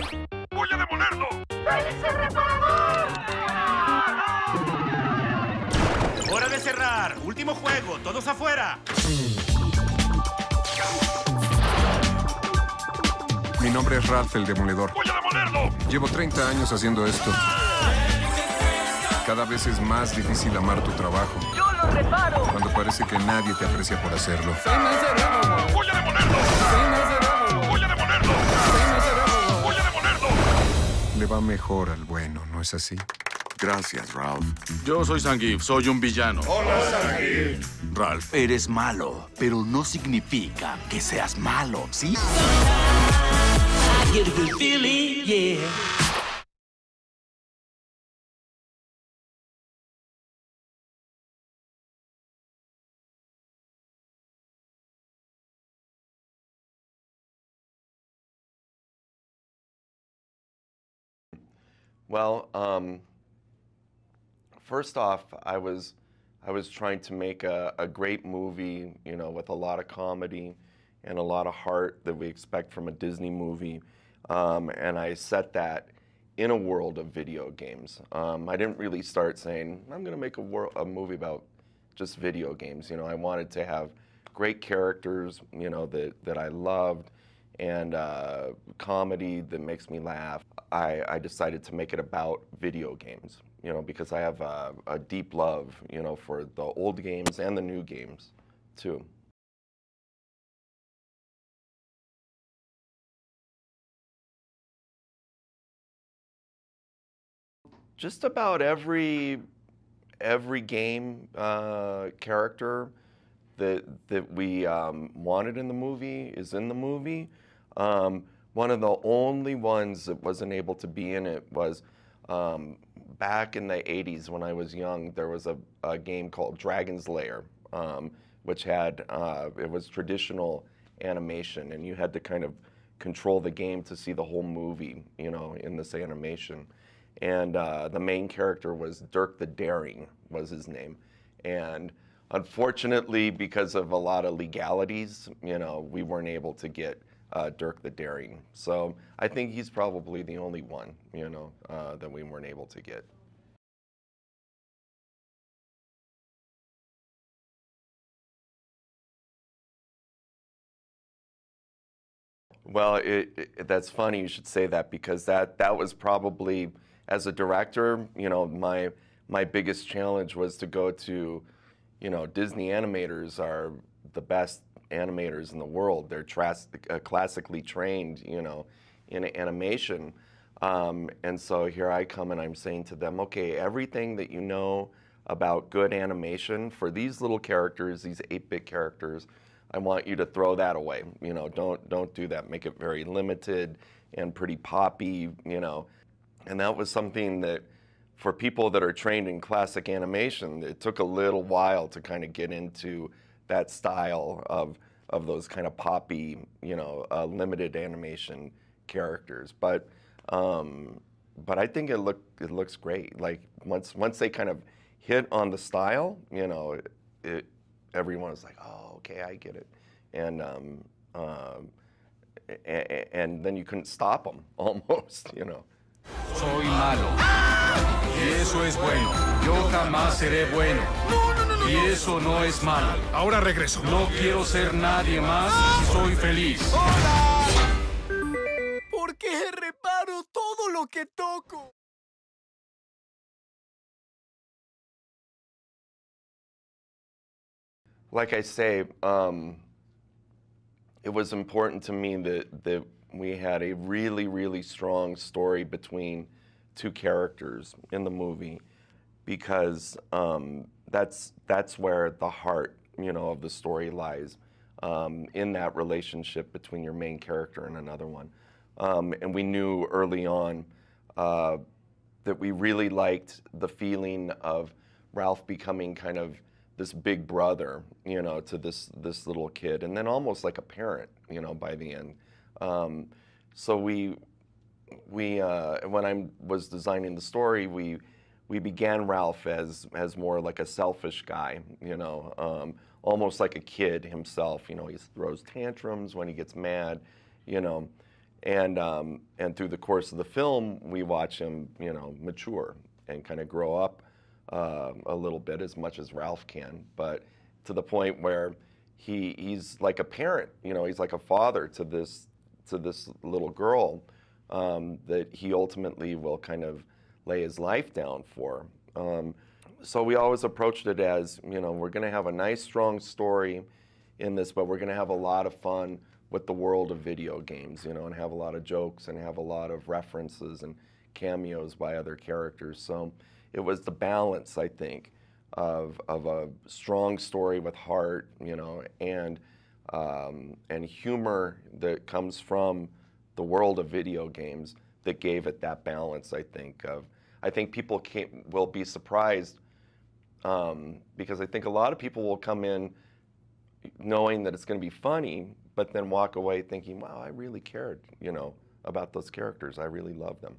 ¡Voy a demolerlo! ¡Cállese, reparador! ¡Hora de cerrar! ¡Último juego! ¡Todos afuera! Mi nombre es Ralph, el Demoledor. ¡Voy a demolerlo! Llevo 30 años haciendo esto. Cada vez es más difícil amar tu trabajo. ¡Yo lo reparo! Cuando parece que nadie te aprecia por hacerlo. ¡Voy a demolerlo! ¡Voy a demolerlo! ¡Voy a demolerlo! Le va mejor al bueno, ¿no es así? Gracias, Ralph. Yo soy Zangief, soy un villano. ¡Hola, Zangief! Ralph. Eres malo, pero no significa que seas malo, ¿sí? Well, first off, I was trying to make a great movie, you know, with a lot of comedy and a lot of heart that we expect from a Disney movie, and I set that in a world of video games. I didn't really start saying I'm going to make a movie about just video games. You know, I wanted to have great characters, you know, that I loved, and comedy that makes me laugh. I decided to make it about video games, you know, because I have a deep love, you know, for the old games and the new games, too. Just about every game character that we wanted in the movie is in the movie. One of the only ones that wasn't able to be in it was back in the 80s when I was young, there was a game called Dragon's Lair, which had, it was traditional animation, and you had to kind of control the game to see the whole movie, you know, in this animation. And the main character was Dirk the Daring, was his name. And unfortunately, because of a lot of legalities, you know, we weren't able to get Dirk the Daring. So I think he's probably the only one, you know, that we weren't able to get. Well, that's funny you should say that, because that was probably, as a director, you know, my biggest challenge was to go to, you know, Disney animators are the best animators in the world. They're classically trained, you know, in animation. And so here I come and I'm saying to them, okay, everything that you know about good animation for these little characters, these 8-bit characters, I want you to throw that away. You know, don't do that. Make it very limited and pretty poppy, you know. And that was something that, for people that are trained in classic animation, it took a little while to kind of get into that style of those kind of poppy, you know, limited animation characters. But I think it looks great. Like once they kind of hit on the style, you know, everyone was like, oh, okay, I get it, and then you couldn't stop them almost, you know. Soy malo. Y eso es bueno. Yo jamás seré bueno. Y eso no es malo. Ahora regreso. No quiero ser nadie más y soy feliz. ¿Por qué reparo todo lo que toco? Like I say, it was important to me that we had a really, really strong story between two characters in the movie, because that's where the heart, you know, of the story lies, in that relationship between your main character and another one. And we knew early on that we really liked the feeling of Ralph becoming kind of this big brother, you know, to this little kid, and then almost like a parent, you know, by the end. So we when I was designing the story, we began Ralph as more like a selfish guy, you know, almost like a kid himself. You know, he throws tantrums when he gets mad, you know, And through the course of the film, we watch him, you know, mature and kind of grow up a little bit, as much as Ralph can, but to the point where he's like a parent, you know, he's like a father to this little girl that he ultimately will kind of lay his life down for. So we always approached it as, you know, we're going to have a nice, strong story in this, but we're going to have a lot of fun with the world of video games, you know, and have a lot of jokes and have a lot of references and cameos by other characters. So it was the balance, I think, of a strong story with heart, you know, and humor that comes from the world of video games that gave it that balance, I think. I think people will be surprised because I think a lot of people will come in knowing that it's going to be funny, but then walk away thinking, wow, I really cared, you know, about those characters. I really love them.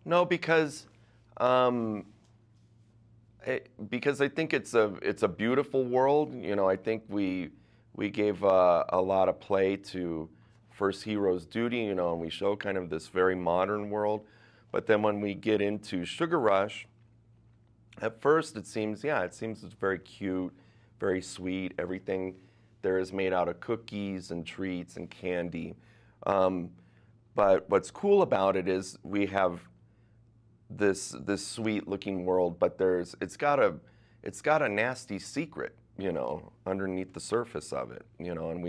No, because I think it's a beautiful world. You know, I think we gave a lot of play to first hero's duty, you know, and we show kind of this very modern world. But then when we get into Sugar Rush, at first it seems it's very cute, very sweet. Everything there is made out of cookies and treats and candy. But what's cool about it is we have this sweet looking world, but it's got a nasty secret, you know, underneath the surface of it, you know, and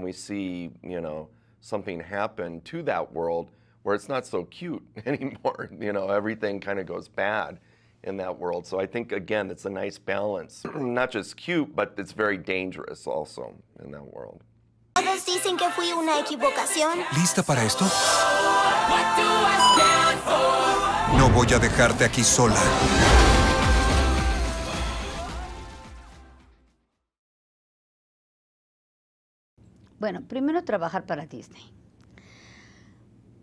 we see, you know, something happen to that world where it's not so cute anymore, you know, everything kind of goes bad in that world. So I think, again, it's a nice balance, not just cute, but it's very dangerous also in that world. Todos dicen que fui una equivocación. ¿Lista para esto? No voy a dejarte aquí sola. Bueno, primero trabajar para Disney.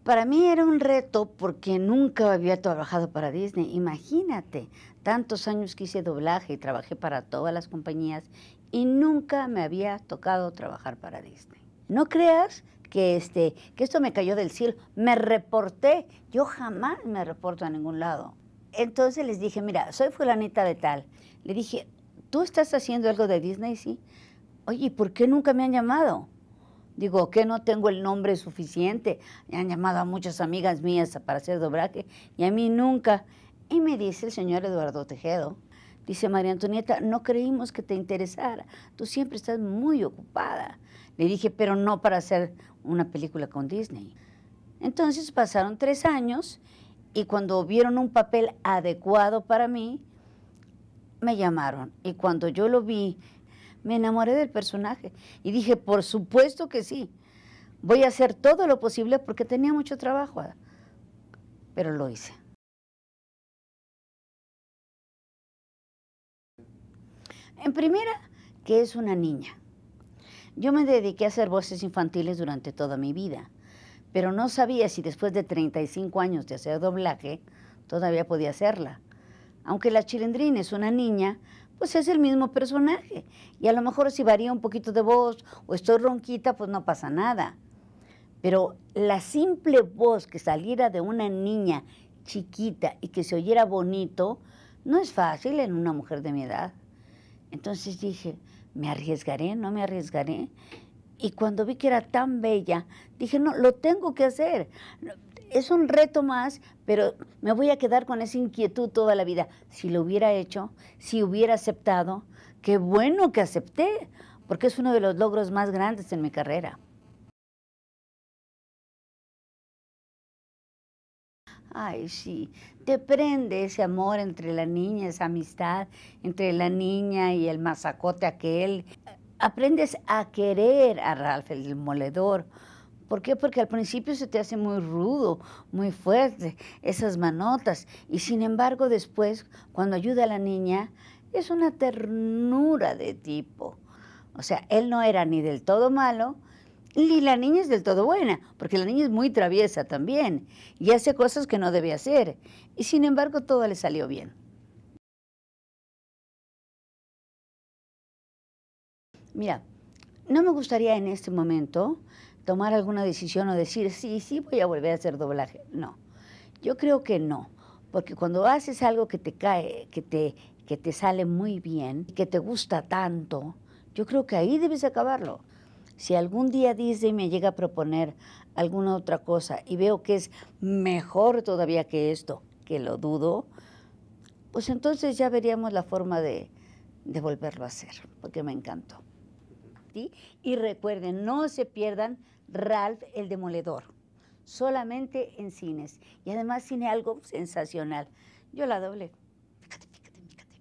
Para mí era un reto porque nunca había trabajado para Disney. Imagínate, tantos años que hice doblaje y trabajé para todas las compañías y nunca me había tocado trabajar para Disney. No creas que esto me cayó del cielo. Me reporté. Yo jamás me reporto a ningún lado. Entonces les dije, mira, soy fulanita de tal. Le dije, ¿tú estás haciendo algo de Disney? Sí. Oye, ¿y por qué nunca me han llamado? Digo, que no tengo el nombre suficiente. Me han llamado a muchas amigas mías para hacer doblaje y a mí nunca. Y me dice el señor Eduardo Tejedo, dice, María Antonieta, no creímos que te interesara. Tú siempre estás muy ocupada. Le dije, pero no para hacer una película con Disney. Entonces pasaron 3 años y cuando vieron un papel adecuado para mí, me llamaron. Y cuando yo lo vi, me enamoré del personaje y dije, por supuesto que sí, voy a hacer todo lo posible porque tenía mucho trabajo, pero lo hice. En primera, que es una niña. Yo me dediqué a hacer voces infantiles durante toda mi vida, pero no sabía si después de 35 años de hacer doblaje todavía podía hacerla. Aunque la Chilindrina es una niña, pues es el mismo personaje. Y a lo mejor si varía un poquito de voz o estoy ronquita, pues no pasa nada. Pero la simple voz que saliera de una niña chiquita y que se oyera bonito, no es fácil en una mujer de mi edad. Entonces dije, ¿me arriesgaré? ¿No me arriesgaré? Y cuando vi que era tan bella, dije, no, lo tengo que hacer. Es un reto más, pero me voy a quedar con esa inquietud toda la vida. Si lo hubiera hecho, si hubiera aceptado, qué bueno que acepté, porque es uno de los logros más grandes en mi carrera. Ay, sí, te prende ese amor entre la niña, esa amistad entre la niña y el mazacote aquel. Aprendes a querer a Ralph, el demoledor. ¿Por qué? Porque al principio se te hace muy rudo, muy fuerte, esas manotas. Y sin embargo, después, cuando ayuda a la niña, es una ternura de tipo. O sea, él no era ni del todo malo Y la niña es del todo buena, porque la niña es muy traviesa también y hace cosas que no debe hacer. Y sin embargo, todo le salió bien. Mira, no me gustaría en este momento tomar alguna decisión o decir, sí, sí, voy a volver a hacer doblaje. No, yo creo que no, porque cuando haces algo que te cae, que te sale muy bien, que te gusta tanto, yo creo que ahí debes acabarlo. Si algún día Disney me llega a proponer alguna otra cosa y veo que es mejor todavía que esto, que lo dudo, pues entonces ya veríamos la forma de volverlo a hacer, porque me encantó. ¿Sí? Y recuerden, no se pierdan Ralph el Demoledor, solamente en cines. Y además cine algo sensacional. Yo la doblé. Fíjate, fíjate, fíjate.